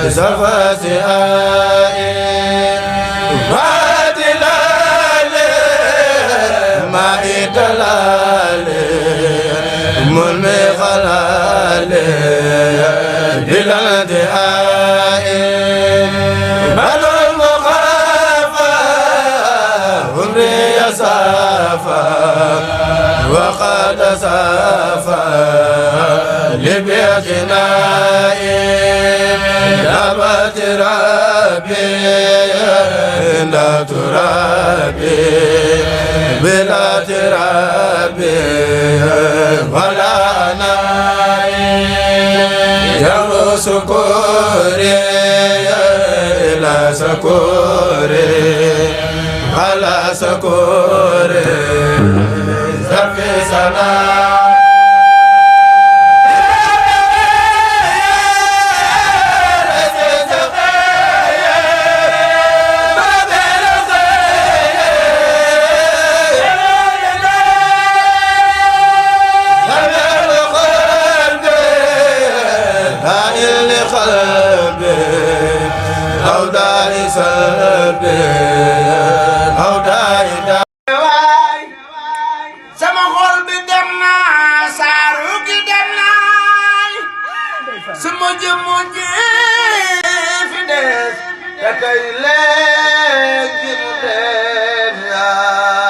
زفاتها ما إدلال من خلال بلا دعاء من المخافى عمري صافى وقد صافى لبيتنا دابت ربي لا ترابي بلا ترابي ولا ناي يا سكوري لا سكوري على سكوري زفي سلام sama xol bi dem na saaru gi dem na sama jëmmu ji fi des te tey léegi mu dem yaa